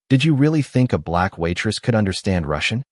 Did you really think a black waitress could understand Russian?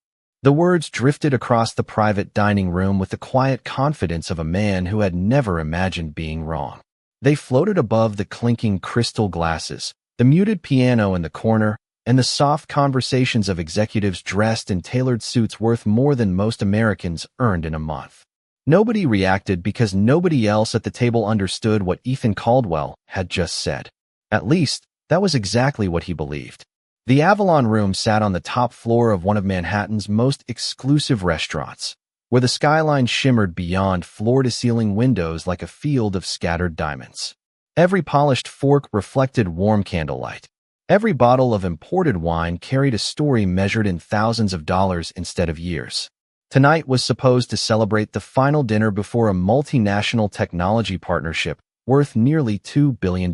The words drifted across the private dining room with the quiet confidence of a man who had never imagined being wrong. They floated above the clinking crystal glasses, the muted piano in the corner, and the soft conversations of executives dressed in tailored suits worth more than most Americans earned in a month. Nobody reacted because nobody else at the table understood what Ethan Caldwell had just said. At least, that was exactly what he believed. The Avalon Room sat on the top floor of one of Manhattan's most exclusive restaurants, where the skyline shimmered beyond floor-to-ceiling windows like a field of scattered diamonds. Every polished fork reflected warm candlelight. Every bottle of imported wine carried a story measured in thousands of dollars instead of years. Tonight was supposed to celebrate the final dinner before a multinational technology partnership worth nearly $2 billion.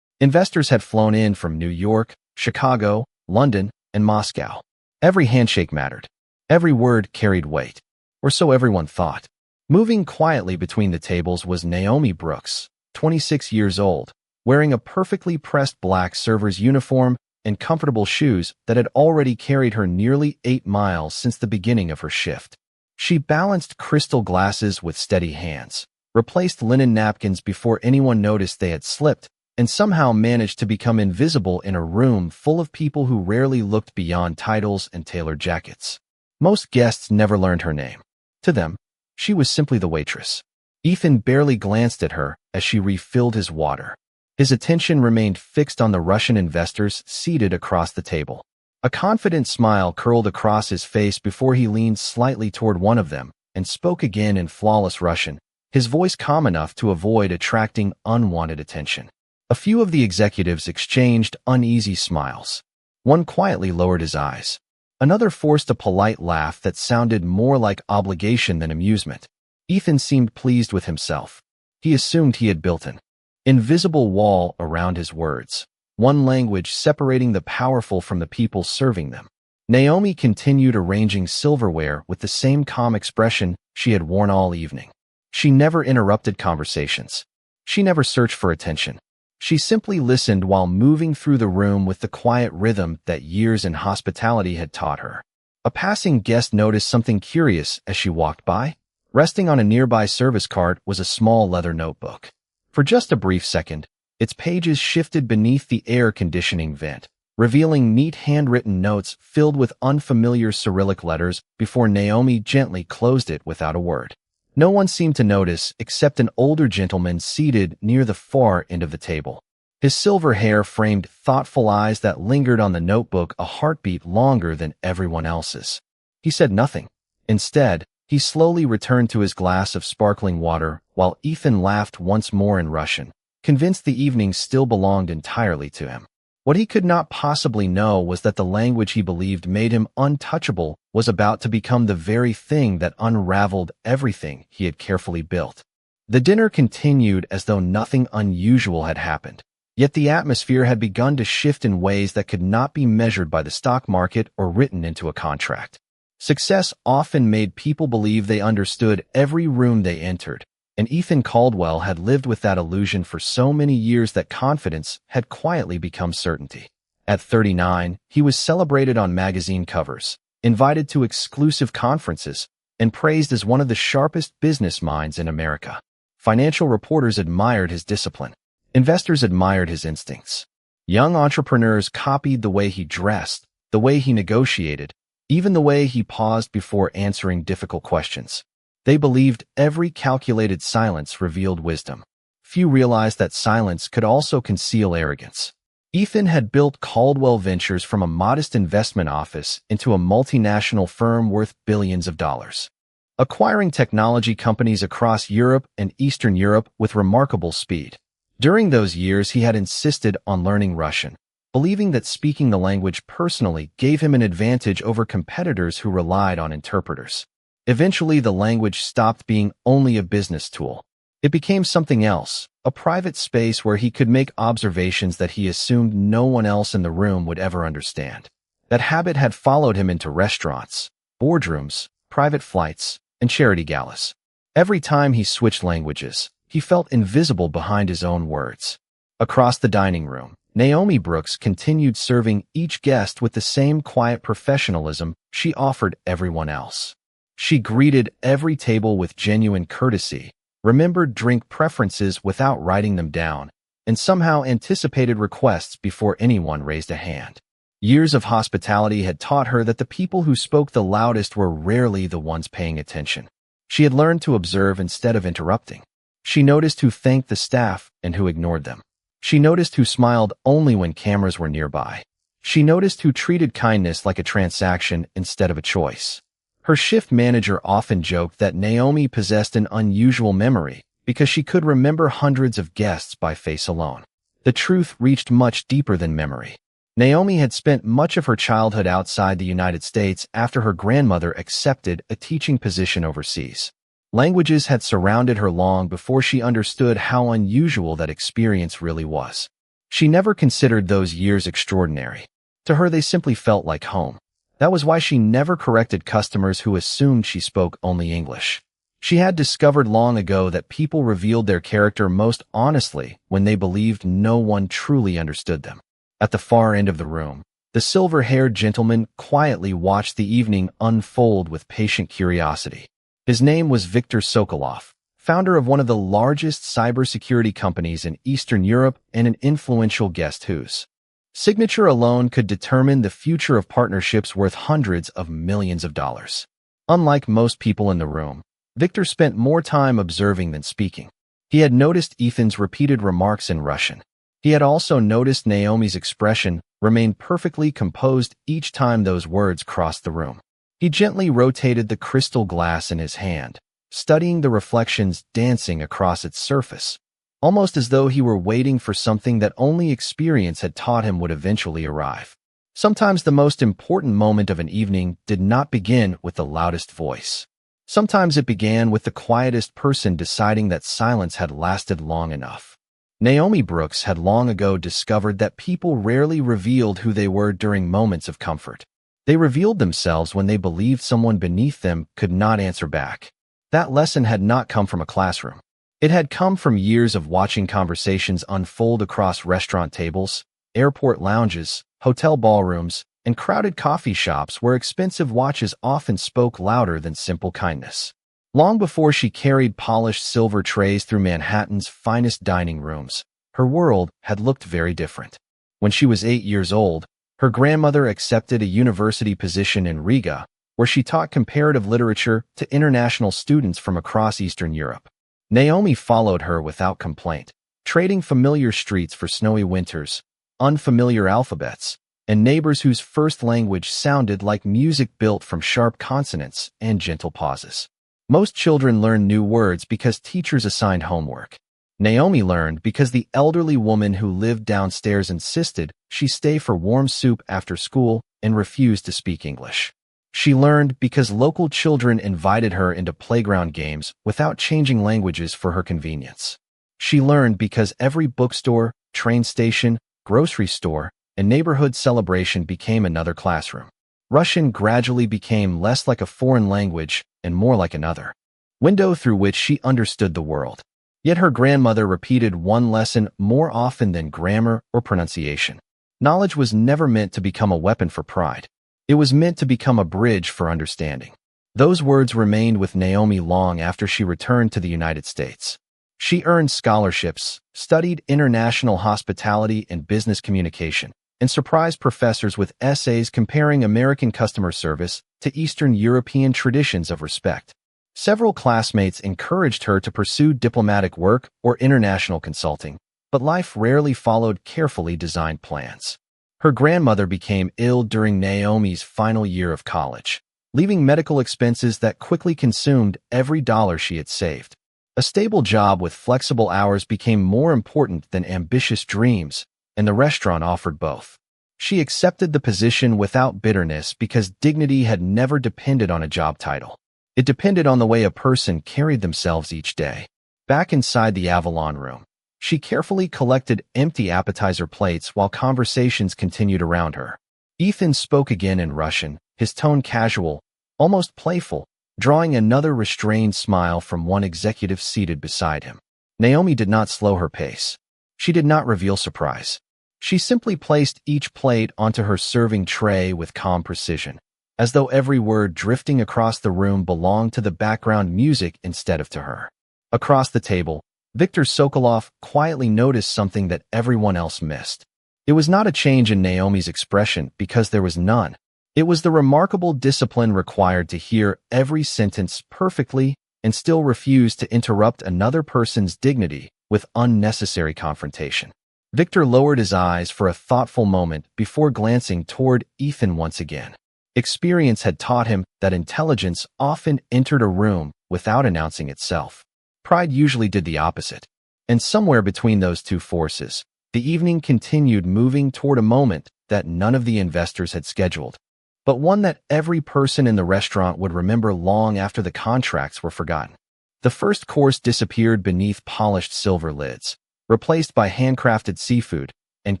Investors had flown in from New York, Chicago, London, and Moscow. Every handshake mattered. Every word carried weight. Or so everyone thought. Moving quietly between the tables was Naomi Brooks, 26 years old, wearing a perfectly pressed black server's uniform and comfortable shoes that had already carried her nearly 8 miles since the beginning of her shift. She balanced crystal glasses with steady hands, replaced linen napkins before anyone noticed they had slipped, and somehow managed to become invisible in a room full of people who rarely looked beyond titles and tailored jackets. Most guests never learned her name. To them, she was simply the waitress. Ethan barely glanced at her as she refilled his water. His attention remained fixed on the Russian investors seated across the table. A confident smile curled across his face before he leaned slightly toward one of them and spoke again in flawless Russian, his voice calm enough to avoid attracting unwanted attention. A few of the executives exchanged uneasy smiles. One quietly lowered his eyes. Another forced a polite laugh that sounded more like obligation than amusement. Ethan seemed pleased with himself. He assumed he had built an invisible wall around his words, one language separating the powerful from the people serving them. Naomi continued arranging silverware with the same calm expression she had worn all evening. She never interrupted conversations. She never searched for attention. She simply listened while moving through the room with the quiet rhythm that years in hospitality had taught her. A passing guest noticed something curious as she walked by. Resting on a nearby service cart was a small leather notebook. For just a brief second, its pages shifted beneath the air conditioning vent, revealing neat handwritten notes filled with unfamiliar Cyrillic letters before Naomi gently closed it without a word. No one seemed to notice except an older gentleman seated near the far end of the table. His silver hair framed thoughtful eyes that lingered on the notebook a heartbeat longer than everyone else's. He said nothing. Instead, he slowly returned to his glass of sparkling water while Ethan laughed once more in Russian, convinced the evening still belonged entirely to him. What he could not possibly know was that the language he believed made him untouchable was about to become the very thing that unraveled everything he had carefully built. The dinner continued as though nothing unusual had happened, yet the atmosphere had begun to shift in ways that could not be measured by the stock market or written into a contract. Success often made people believe they understood every room they entered, and Ethan Caldwell had lived with that illusion for so many years that confidence had quietly become certainty. At 39, he was celebrated on magazine covers, invited to exclusive conferences, and praised as one of the sharpest business minds in America. Financial reporters admired his discipline. Investors admired his instincts. Young entrepreneurs copied the way he dressed, the way he negotiated, even the way he paused before answering difficult questions. They believed every calculated silence revealed wisdom. Few realized that silence could also conceal arrogance. Ethan had built Caldwell Ventures from a modest investment office into a multinational firm worth billions of dollars, acquiring technology companies across Europe and Eastern Europe with remarkable speed. During those years, he had insisted on learning Russian, believing that speaking the language personally gave him an advantage over competitors who relied on interpreters. Eventually, the language stopped being only a business tool. It became something else, a private space where he could make observations that he assumed no one else in the room would ever understand. That habit had followed him into restaurants, boardrooms, private flights, and charity galas. Every time he switched languages, he felt invisible behind his own words. Across the dining room, Naomi Brooks continued serving each guest with the same quiet professionalism she offered everyone else. She greeted every table with genuine courtesy, remembered drink preferences without writing them down, and somehow anticipated requests before anyone raised a hand. Years of hospitality had taught her that the people who spoke the loudest were rarely the ones paying attention. She had learned to observe instead of interrupting. She noticed who thanked the staff and who ignored them. She noticed who smiled only when cameras were nearby. She noticed who treated kindness like a transaction instead of a choice. Her shift manager often joked that Naomi possessed an unusual memory because she could remember hundreds of guests by face alone. The truth reached much deeper than memory. Naomi had spent much of her childhood outside the United States after her grandmother accepted a teaching position overseas. Languages had surrounded her long before she understood how unusual that experience really was. She never considered those years extraordinary. To her, they simply felt like home. That was why she never corrected customers who assumed she spoke only English. She had discovered long ago that people revealed their character most honestly when they believed no one truly understood them. At the far end of the room, the silver-haired gentleman quietly watched the evening unfold with patient curiosity. His name was Viktor Sokolov, founder of one of the largest cybersecurity companies in Eastern Europe and an influential guest whose signature alone could determine the future of partnerships worth hundreds of millions of dollars. Unlike most people in the room, Viktor spent more time observing than speaking. He had noticed Ethan's repeated remarks in Russian. He had also noticed Naomi's expression remained perfectly composed each time those words crossed the room. He gently rotated the crystal glass in his hand, studying the reflections dancing across its surface, almost as though he were waiting for something that only experience had taught him would eventually arrive. Sometimes the most important moment of an evening did not begin with the loudest voice. Sometimes it began with the quietest person deciding that silence had lasted long enough. Naomi Brooks had long ago discovered that people rarely revealed who they were during moments of comfort. They revealed themselves when they believed someone beneath them could not answer back. That lesson had not come from a classroom. It had come from years of watching conversations unfold across restaurant tables, airport lounges, hotel ballrooms, and crowded coffee shops where expensive watches often spoke louder than simple kindness. Long before she carried polished silver trays through Manhattan's finest dining rooms, her world had looked very different. When she was 8 years old, her grandmother accepted a university position in Riga, where she taught comparative literature to international students from across Eastern Europe. Naomi followed her without complaint, trading familiar streets for snowy winters, unfamiliar alphabets, and neighbors whose first language sounded like music built from sharp consonants and gentle pauses. Most children learn new words because teachers assigned homework. Naomi learned because the elderly woman who lived downstairs insisted she stay for warm soup after school and refused to speak English. She learned because local children invited her into playground games without changing languages for her convenience. She learned because every bookstore, train station, grocery store, and neighborhood celebration became another classroom. Russian gradually became less like a foreign language and more like another window through which she understood the world. Yet her grandmother repeated one lesson more often than grammar or pronunciation. Knowledge was never meant to become a weapon for pride. It was meant to become a bridge for understanding. Those words remained with Naomi long after she returned to the United States. She earned scholarships, studied international hospitality and business communication, and surprised professors with essays comparing American customer service to Eastern European traditions of respect. Several classmates encouraged her to pursue diplomatic work or international consulting, but life rarely followed carefully designed plans. Her grandmother became ill during Naomi's final year of college, leaving medical expenses that quickly consumed every dollar she had saved. A stable job with flexible hours became more important than ambitious dreams, and the restaurant offered both. She accepted the position without bitterness because dignity had never depended on a job title. It depended on the way a person carried themselves each day. Back inside the Avalon room, she carefully collected empty appetizer plates while conversations continued around her. Ethan spoke again in Russian, his tone casual, almost playful, drawing another restrained smile from one executive seated beside him. Naomi did not slow her pace. She did not reveal surprise. She simply placed each plate onto her serving tray with calm precision, as though every word drifting across the room belonged to the background music instead of to her. Across the table, Viktor Sokolov quietly noticed something that everyone else missed. It was not a change in Naomi's expression because there was none. It was the remarkable discipline required to hear every sentence perfectly and still refuse to interrupt another person's dignity with unnecessary confrontation. Viktor lowered his eyes for a thoughtful moment before glancing toward Ethan once again. Experience had taught him that intelligence often entered a room without announcing itself. Pride usually did the opposite. And somewhere between those two forces, the evening continued moving toward a moment that none of the investors had scheduled, but one that every person in the restaurant would remember long after the contracts were forgotten. The first course disappeared beneath polished silver lids, replaced by handcrafted seafood and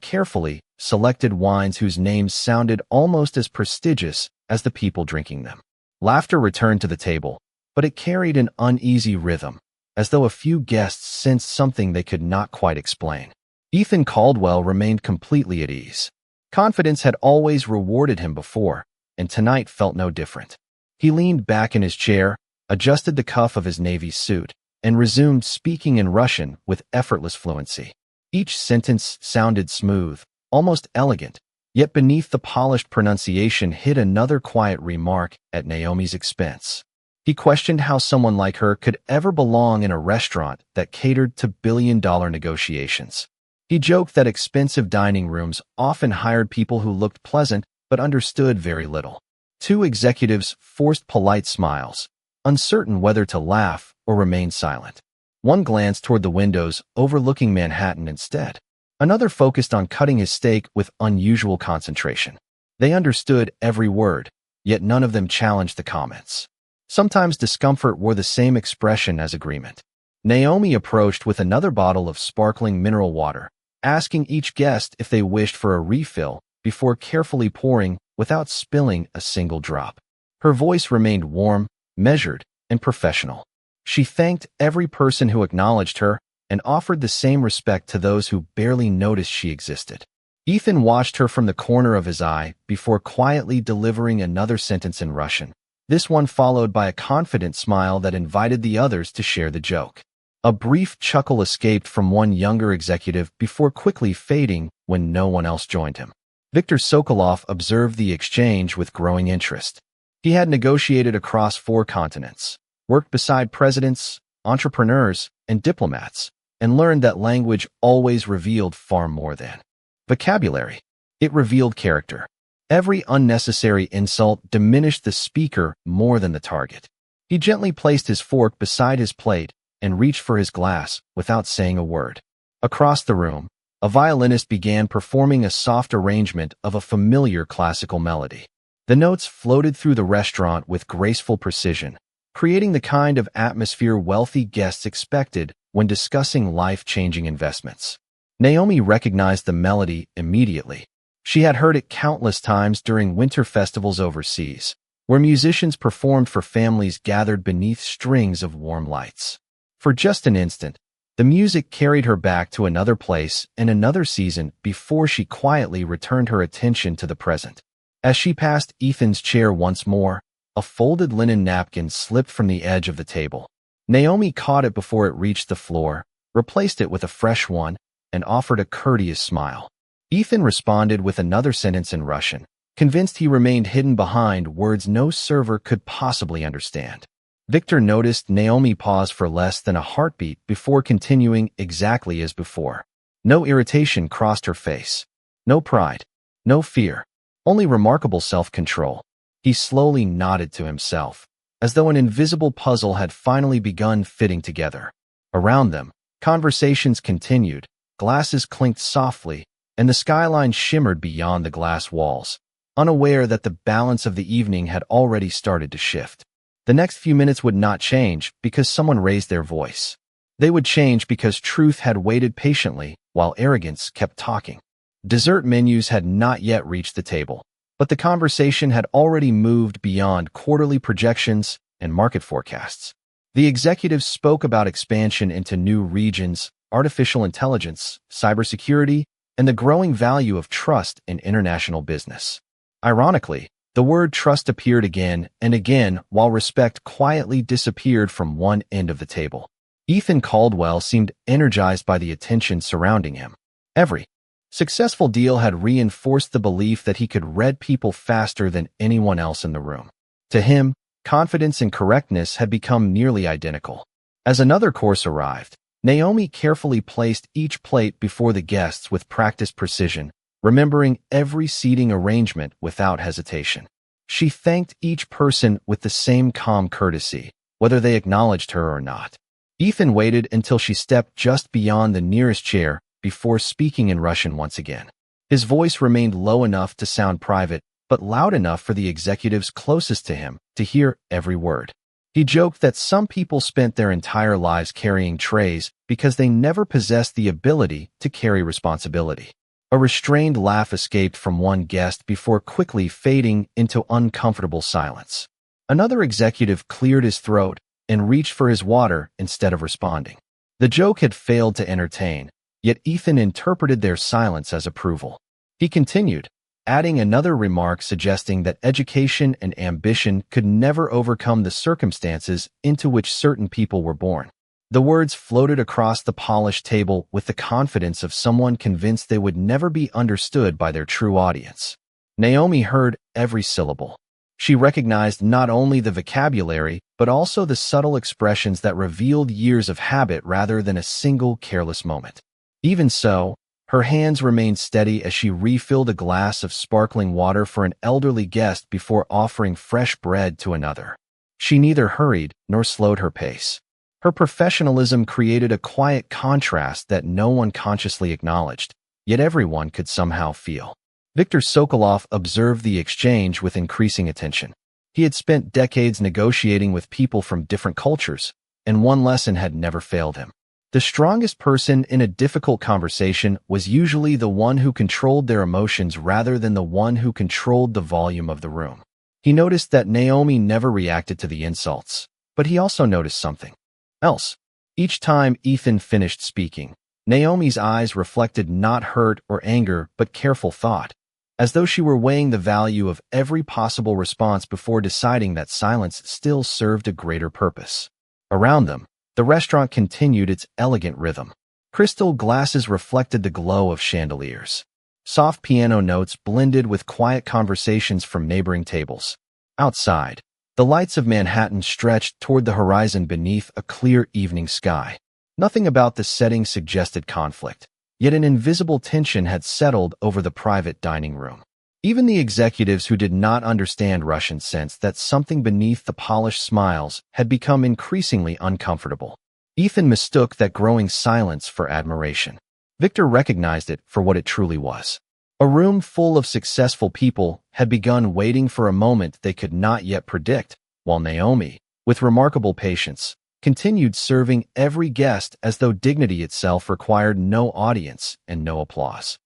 carefully selected wines whose names sounded almost as prestigious as the people drinking them. Laughter returned to the table, but it carried an uneasy rhythm, as though a few guests sensed something they could not quite explain. Ethan Caldwell remained completely at ease. Confidence had always rewarded him before, and tonight felt no different. He leaned back in his chair, adjusted the cuff of his navy suit, and resumed speaking in Russian with effortless fluency. Each sentence sounded smooth, almost elegant, yet beneath the polished pronunciation hid another quiet remark at Naomi's expense. He questioned how someone like her could ever belong in a restaurant that catered to billion-dollar negotiations. He joked that expensive dining rooms often hired people who looked pleasant but understood very little. Two executives forced polite smiles, uncertain whether to laugh or remain silent. One glanced toward the windows overlooking Manhattan instead. Another focused on cutting his steak with unusual concentration. They understood every word, yet none of them challenged the comments. Sometimes discomfort wore the same expression as agreement. Naomi approached with another bottle of sparkling mineral water, asking each guest if they wished for a refill before carefully pouring without spilling a single drop. Her voice remained warm, measured, and professional. She thanked every person who acknowledged her and offered the same respect to those who barely noticed she existed. Ethan watched her from the corner of his eye before quietly delivering another sentence in Russian, this one followed by a confident smile that invited the others to share the joke. A brief chuckle escaped from one younger executive before quickly fading when no one else joined him. Viktor Sokolov observed the exchange with growing interest. He had negotiated across 4 continents, worked beside presidents, entrepreneurs, and diplomats, and learned that language always revealed far more than vocabulary. It revealed character. Every unnecessary insult diminished the speaker more than the target. He gently placed his fork beside his plate and reached for his glass without saying a word. Across the room, a violinist began performing a soft arrangement of a familiar classical melody. The notes floated through the restaurant with graceful precision, creating the kind of atmosphere wealthy guests expected when discussing life-changing investments. Naomi recognized the melody immediately. She had heard it countless times during winter festivals overseas, where musicians performed for families gathered beneath strings of warm lights. For just an instant, the music carried her back to another place and another season before she quietly returned her attention to the present. As she passed Ethan's chair once more, a folded linen napkin slipped from the edge of the table. Naomi caught it before it reached the floor, replaced it with a fresh one, and offered a courteous smile. Ethan responded with another sentence in Russian, convinced he remained hidden behind words no server could possibly understand. Viktor noticed Naomi pause for less than a heartbeat before continuing exactly as before. No irritation crossed her face. No pride. No fear. Only remarkable self-control. He slowly nodded to himself, as though an invisible puzzle had finally begun fitting together. Around them, conversations continued, glasses clinked softly, and the skyline shimmered beyond the glass walls, unaware that the balance of the evening had already started to shift. The next few minutes would not change because someone raised their voice. They would change because truth had waited patiently while arrogance kept talking. Dessert menus had not yet reached the table, but the conversation had already moved beyond quarterly projections and market forecasts. The executives spoke about expansion into new regions, artificial intelligence, cybersecurity, and the growing value of trust in international business. Ironically, the word trust appeared again and again while respect quietly disappeared from one end of the table. Ethan Caldwell seemed energized by the attention surrounding him. Every successful deal had reinforced the belief that he could read people faster than anyone else in the room. To him, confidence and correctness had become nearly identical. As another course arrived, Naomi carefully placed each plate before the guests with practiced precision, remembering every seating arrangement without hesitation. She thanked each person with the same calm courtesy, whether they acknowledged her or not. Ethan waited until she stepped just beyond the nearest chair before speaking in Russian once again. His voice remained low enough to sound private, but loud enough for the executives closest to him to hear every word. He joked that some people spent their entire lives carrying trays because they never possessed the ability to carry responsibility. A restrained laugh escaped from one guest before quickly fading into uncomfortable silence. Another executive cleared his throat and reached for his water instead of responding. The joke had failed to entertain, yet Ethan interpreted their silence as approval. He continued, adding another remark suggesting that education and ambition could never overcome the circumstances into which certain people were born. The words floated across the polished table with the confidence of someone convinced they would never be understood by their true audience. Naomi heard every syllable. She recognized not only the vocabulary, but also the subtle expressions that revealed years of habit rather than a single careless moment. Even so, her hands remained steady as she refilled a glass of sparkling water for an elderly guest before offering fresh bread to another. She neither hurried nor slowed her pace. Her professionalism created a quiet contrast that no one consciously acknowledged, yet everyone could somehow feel. Viktor Sokolov observed the exchange with increasing attention. He had spent decades negotiating with people from different cultures, and one lesson had never failed him. The strongest person in a difficult conversation was usually the one who controlled their emotions rather than the one who controlled the volume of the room. He noticed that Naomi never reacted to the insults, but he also noticed something else. Each time Ethan finished speaking, Naomi's eyes reflected not hurt or anger but careful thought, as though she were weighing the value of every possible response before deciding that silence still served a greater purpose. Around them, the restaurant continued its elegant rhythm. Crystal glasses reflected the glow of chandeliers. Soft piano notes blended with quiet conversations from neighboring tables. Outside, the lights of Manhattan stretched toward the horizon beneath a clear evening sky. Nothing about the setting suggested conflict, yet an invisible tension had settled over the private dining room. Even the executives who did not understand Russian sensed that something beneath the polished smiles had become increasingly uncomfortable. Ethan mistook that growing silence for admiration. Victor recognized it for what it truly was. A room full of successful people had begun waiting for a moment they could not yet predict, while Naomi, with remarkable patience, continued serving every guest as though dignity itself required no audience and no applause.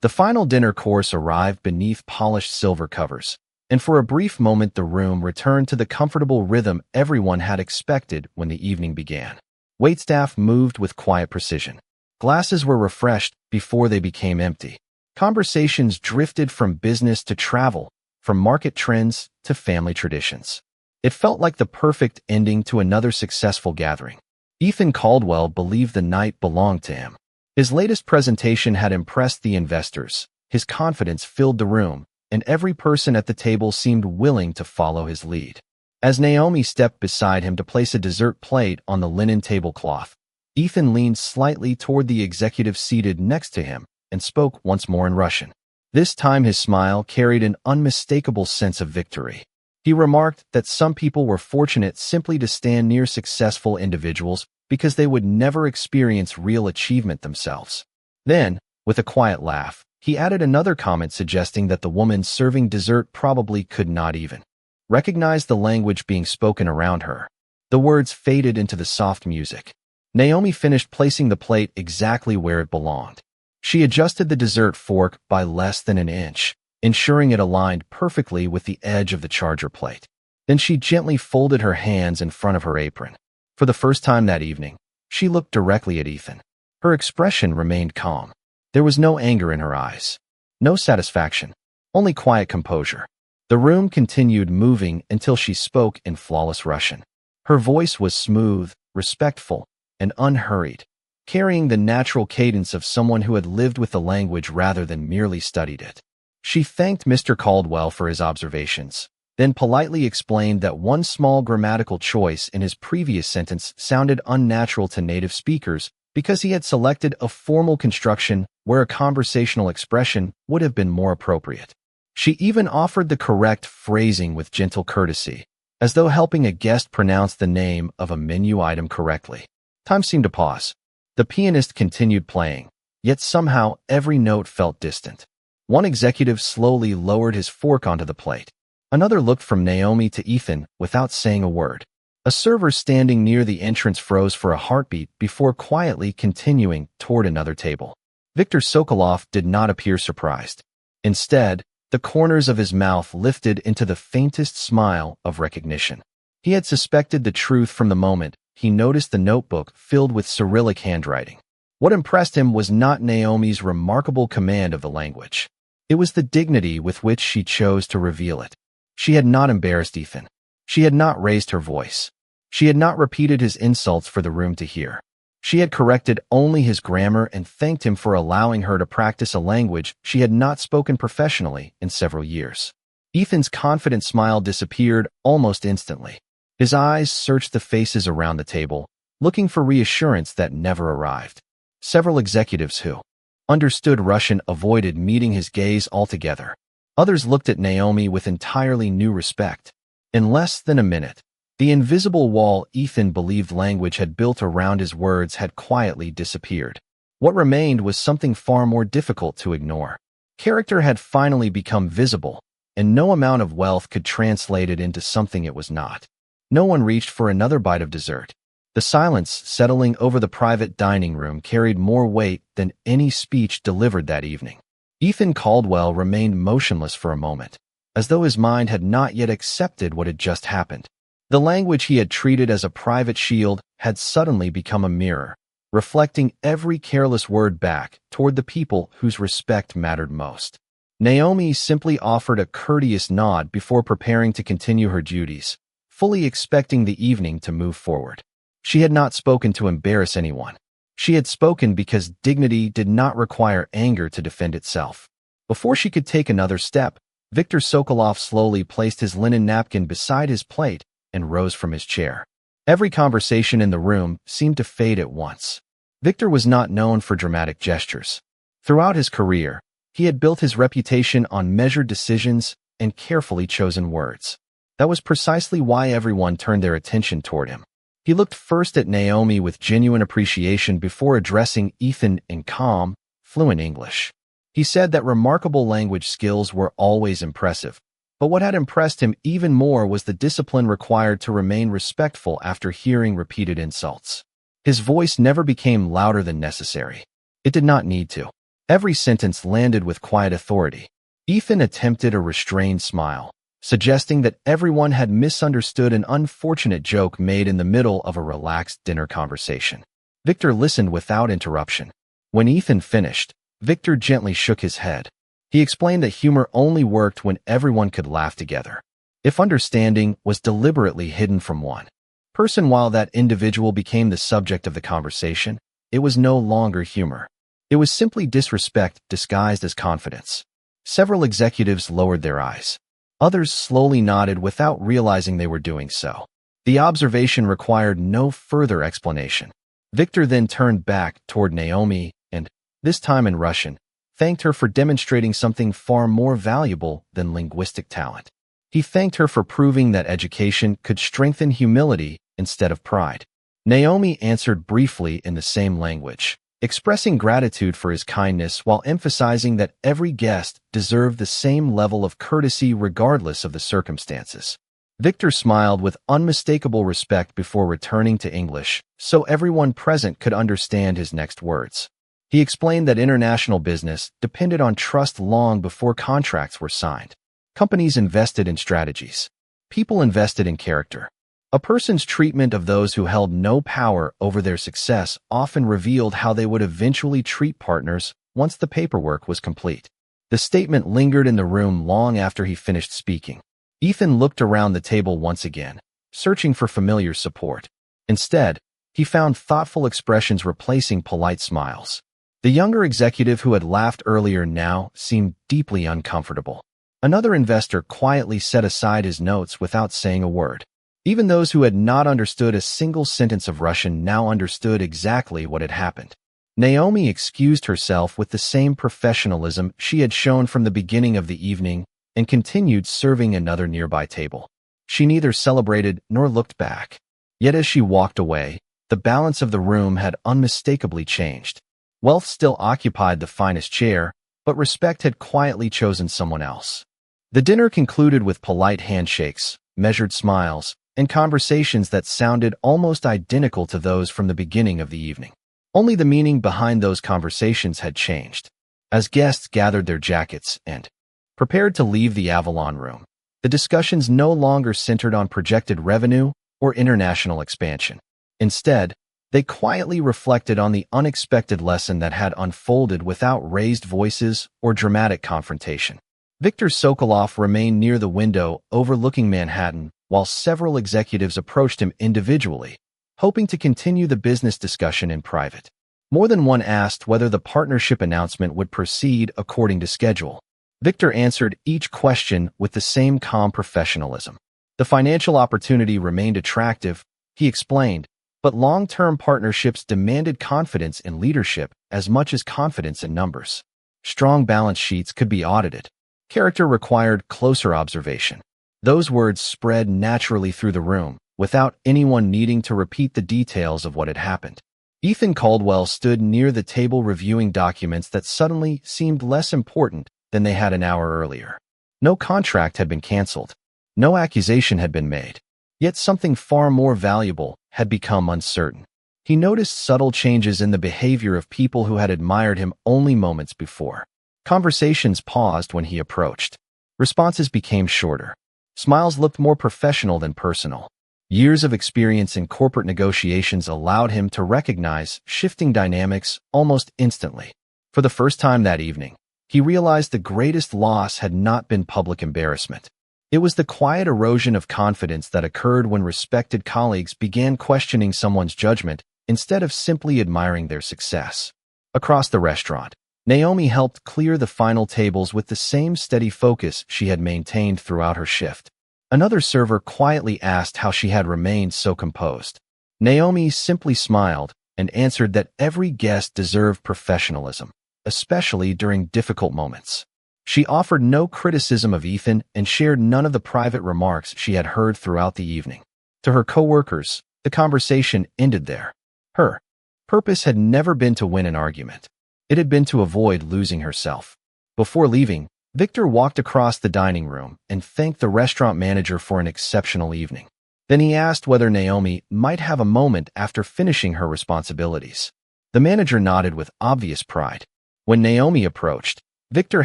The final dinner course arrived beneath polished silver covers, and for a brief moment the room returned to the comfortable rhythm everyone had expected when the evening began. Waitstaff moved with quiet precision. Glasses were refreshed before they became empty. Conversations drifted from business to travel, from market trends to family traditions. It felt like the perfect ending to another successful gathering. Ethan Caldwell believed the night belonged to him. His latest presentation had impressed the investors. His confidence filled the room, and every person at the table seemed willing to follow his lead. As Naomi stepped beside him to place a dessert plate on the linen tablecloth, Ethan leaned slightly toward the executive seated next to him and spoke once more in Russian. This time his smile carried an unmistakable sense of victory. He remarked that some people were fortunate simply to stand near successful individuals because they would never experience real achievement themselves. Then, with a quiet laugh, he added another comment suggesting that the woman serving dessert probably could not even recognize the language being spoken around her. The words faded into the soft music. Naomi finished placing the plate exactly where it belonged. She adjusted the dessert fork by less than an inch, ensuring it aligned perfectly with the edge of the charger plate. Then she gently folded her hands in front of her apron. For the first time that evening, she looked directly at Ethan. Her expression remained calm. There was no anger in her eyes, no satisfaction, only quiet composure. The room continued moving until she spoke in flawless Russian. Her voice was smooth, respectful, and unhurried, carrying the natural cadence of someone who had lived with the language rather than merely studied it. She thanked Mr. Caldwell for his observations, then politely explained that one small grammatical choice in his previous sentence sounded unnatural to native speakers because he had selected a formal construction where a conversational expression would have been more appropriate. She even offered the correct phrasing with gentle courtesy, as though helping a guest pronounce the name of a menu item correctly. Time seemed to pause. The pianist continued playing, yet somehow every note felt distant. One executive slowly lowered his fork onto the plate. Another looked from Naomi to Ethan without saying a word. A server standing near the entrance froze for a heartbeat before quietly continuing toward another table. Viktor Sokolov did not appear surprised. Instead, the corners of his mouth lifted into the faintest smile of recognition. He had suspected the truth from the moment he noticed the notebook filled with Cyrillic handwriting. What impressed him was not Naomi's remarkable command of the language. It was the dignity with which she chose to reveal it. She had not embarrassed Ethan. She had not raised her voice. She had not repeated his insults for the room to hear. She had corrected only his grammar and thanked him for allowing her to practice a language she had not spoken professionally in several years. Ethan's confident smile disappeared almost instantly. His eyes searched the faces around the table, looking for reassurance that never arrived. Several executives who understood Russian avoided meeting his gaze altogether. Others looked at Naomi with entirely new respect. In less than a minute, the invisible wall Ethan believed language had built around his words had quietly disappeared. What remained was something far more difficult to ignore. Character had finally become visible, and no amount of wealth could translate it into something it was not. No one reached for another bite of dessert. The silence settling over the private dining room carried more weight than any speech delivered that evening. Ethan Caldwell remained motionless for a moment, as though his mind had not yet accepted what had just happened. The language he had treated as a private shield had suddenly become a mirror, reflecting every careless word back toward the people whose respect mattered most. Naomi simply offered a courteous nod before preparing to continue her duties, fully expecting the evening to move forward. She had not spoken to embarrass anyone. She had spoken because dignity did not require anger to defend itself. Before she could take another step, Viktor Sokolov slowly placed his linen napkin beside his plate and rose from his chair. Every conversation in the room seemed to fade at once. Viktor was not known for dramatic gestures. Throughout his career, he had built his reputation on measured decisions and carefully chosen words. That was precisely why everyone turned their attention toward him. He looked first at Naomi with genuine appreciation before addressing Ethan in calm, fluent English. He said that remarkable language skills were always impressive, but what had impressed him even more was the discipline required to remain respectful after hearing repeated insults. His voice never became louder than necessary. It did not need to. Every sentence landed with quiet authority. Ethan attempted a restrained smile, suggesting that everyone had misunderstood an unfortunate joke made in the middle of a relaxed dinner conversation. Viktor listened without interruption. When Ethan finished, Viktor gently shook his head. He explained that humor only worked when everyone could laugh together. If understanding was deliberately hidden from one person while that individual became the subject of the conversation, it was no longer humor. It was simply disrespect disguised as confidence. Several executives lowered their eyes. Others slowly nodded without realizing they were doing so. The observation required no further explanation. Viktor then turned back toward Naomi and, this time in Russian, thanked her for demonstrating something far more valuable than linguistic talent. He thanked her for proving that education could strengthen humility instead of pride. Naomi answered briefly in the same language, expressing gratitude for his kindness while emphasizing that every guest deserved the same level of courtesy regardless of the circumstances. Viktor smiled with unmistakable respect before returning to English, so everyone present could understand his next words. He explained that international business depended on trust long before contracts were signed. Companies invested in strategies. People invested in character. A person's treatment of those who held no power over their success often revealed how they would eventually treat partners once the paperwork was complete. The statement lingered in the room long after he finished speaking. Ethan looked around the table once again, searching for familiar support. Instead, he found thoughtful expressions replacing polite smiles. The younger executive who had laughed earlier now seemed deeply uncomfortable. Another investor quietly set aside his notes without saying a word. Even those who had not understood a single sentence of Russian now understood exactly what had happened. Naomi excused herself with the same professionalism she had shown from the beginning of the evening and continued serving another nearby table. She neither celebrated nor looked back. Yet as she walked away, the balance of the room had unmistakably changed. Wealth still occupied the finest chair, but respect had quietly chosen someone else. The dinner concluded with polite handshakes, measured smiles, and conversations that sounded almost identical to those from the beginning of the evening. Only the meaning behind those conversations had changed. As guests gathered their jackets and prepared to leave the Avalon room, the discussions no longer centered on projected revenue or international expansion. Instead, they quietly reflected on the unexpected lesson that had unfolded without raised voices or dramatic confrontation. Viktor Sokolov remained near the window overlooking Manhattan while several executives approached him individually, hoping to continue the business discussion in private. More than one asked whether the partnership announcement would proceed according to schedule. Viktor answered each question with the same calm professionalism. The financial opportunity remained attractive, he explained, but long-term partnerships demanded confidence in leadership as much as confidence in numbers. Strong balance sheets could be audited. Character required closer observation. Those words spread naturally through the room, without anyone needing to repeat the details of what had happened. Ethan Caldwell stood near the table reviewing documents that suddenly seemed less important than they had an hour earlier. No contract had been canceled. No accusation had been made. Yet something far more valuable had become uncertain. He noticed subtle changes in the behavior of people who had admired him only moments before. Conversations paused when he approached. Responses became shorter. Smiles looked more professional than personal. Years of experience in corporate negotiations allowed him to recognize shifting dynamics almost instantly. For the first time that evening, he realized the greatest loss had not been public embarrassment. It was the quiet erosion of confidence that occurred when respected colleagues began questioning someone's judgment instead of simply admiring their success. Across the restaurant, Naomi helped clear the final tables with the same steady focus she had maintained throughout her shift. Another server quietly asked how she had remained so composed. Naomi simply smiled and answered that every guest deserved professionalism, especially during difficult moments. She offered no criticism of Ethan and shared none of the private remarks she had heard throughout the evening. To her coworkers, the conversation ended there. Her purpose had never been to win an argument. It had been to avoid losing herself. Before leaving, Viktor walked across the dining room and thanked the restaurant manager for an exceptional evening. Then he asked whether Naomi might have a moment after finishing her responsibilities. The manager nodded with obvious pride. When Naomi approached, Viktor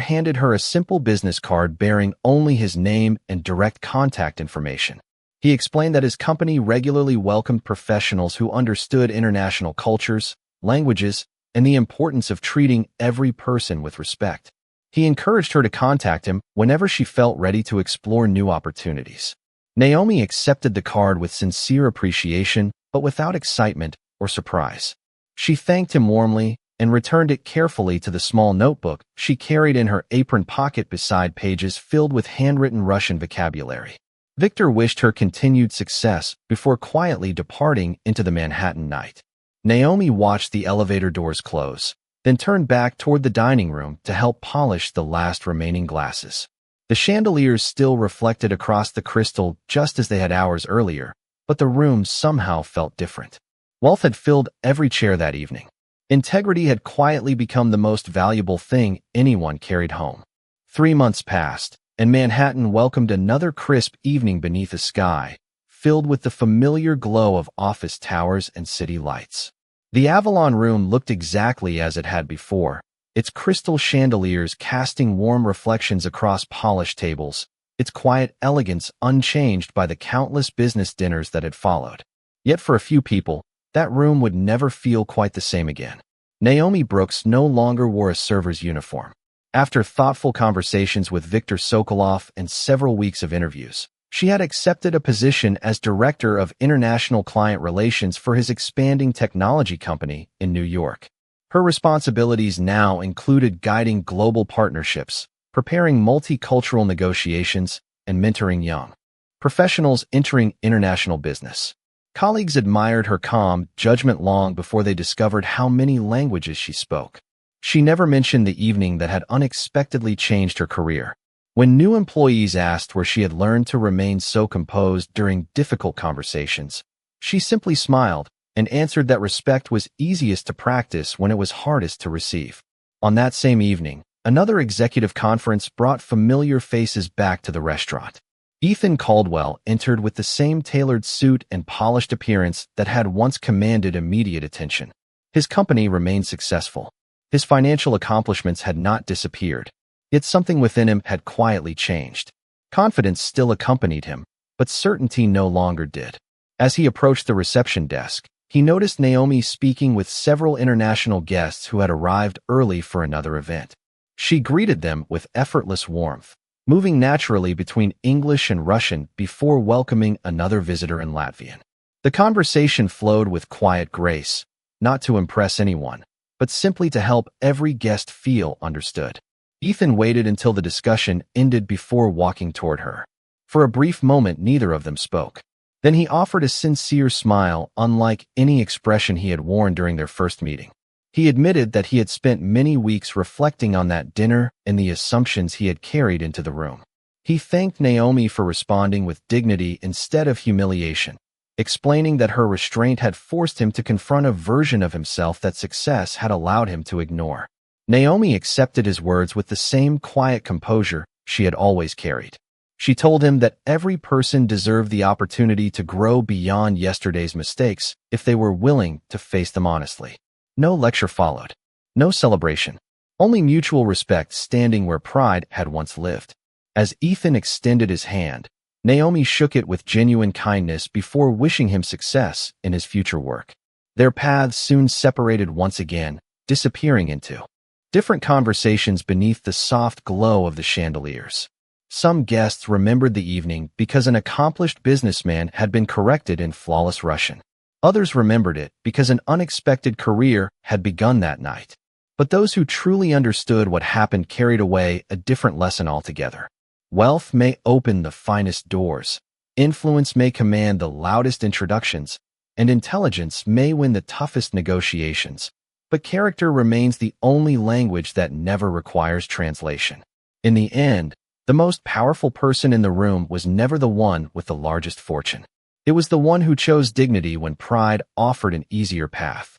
handed her a simple business card bearing only his name and direct contact information. He explained that his company regularly welcomed professionals who understood international cultures, languages, and the importance of treating every person with respect. He encouraged her to contact him whenever she felt ready to explore new opportunities. Naomi accepted the card with sincere appreciation, but without excitement or surprise. She thanked him warmly and returned it carefully to the small notebook she carried in her apron pocket beside pages filled with handwritten Russian vocabulary. Viktor wished her continued success before quietly departing into the Manhattan night. Naomi watched the elevator doors close, then turned back toward the dining room to help polish the last remaining glasses. The chandeliers still reflected across the crystal just as they had hours earlier, but the room somehow felt different. Wealth had filled every chair that evening. Integrity had quietly become the most valuable thing anyone carried home. 3 months passed, and Manhattan welcomed another crisp evening beneath a sky filled with the familiar glow of office towers and city lights. The Avalon room looked exactly as it had before, its crystal chandeliers casting warm reflections across polished tables, its quiet elegance unchanged by the countless business dinners that had followed. Yet for a few people, that room would never feel quite the same again. Naomi Brooks no longer wore a server's uniform. After thoughtful conversations with Viktor Sokolov and several weeks of interviews, she had accepted a position as Director of International Client Relations for his expanding technology company in New York. Her responsibilities now included guiding global partnerships, preparing multicultural negotiations, and mentoring young professionals entering international business. Colleagues admired her calm judgment long before they discovered how many languages she spoke. She never mentioned the evening that had unexpectedly changed her career. When new employees asked where she had learned to remain so composed during difficult conversations, she simply smiled and answered that respect was easiest to practice when it was hardest to receive. On that same evening, another executive conference brought familiar faces back to the restaurant. Ethan Caldwell entered with the same tailored suit and polished appearance that had once commanded immediate attention. His company remained successful. His financial accomplishments had not disappeared, yet something within him had quietly changed. Confidence still accompanied him, but certainty no longer did. As he approached the reception desk, he noticed Naomi speaking with several international guests who had arrived early for another event. She greeted them with effortless warmth, moving naturally between English and Russian before welcoming another visitor in Latvian. The conversation flowed with quiet grace, not to impress anyone, but simply to help every guest feel understood. Ethan waited until the discussion ended before walking toward her. For a brief moment, neither of them spoke. Then he offered a sincere smile unlike any expression he had worn during their first meeting. He admitted that he had spent many weeks reflecting on that dinner and the assumptions he had carried into the room. He thanked Naomi for responding with dignity instead of humiliation, explaining that her restraint had forced him to confront a version of himself that success had allowed him to ignore. Naomi accepted his words with the same quiet composure she had always carried. She told him that every person deserved the opportunity to grow beyond yesterday's mistakes if they were willing to face them honestly. No lecture followed. No celebration. Only mutual respect standing where pride had once lived. As Ethan extended his hand, Naomi shook it with genuine kindness before wishing him success in his future work. Their paths soon separated once again, disappearing into different conversations beneath the soft glow of the chandeliers. Some guests remembered the evening because an accomplished businessman had been corrected in flawless Russian. Others remembered it because an unexpected career had begun that night. But those who truly understood what happened carried away a different lesson altogether. Wealth may open the finest doors, influence may command the loudest introductions, and intelligence may win the toughest negotiations, but character remains the only language that never requires translation. In the end, the most powerful person in the room was never the one with the largest fortune. It was the one who chose dignity when pride offered an easier path.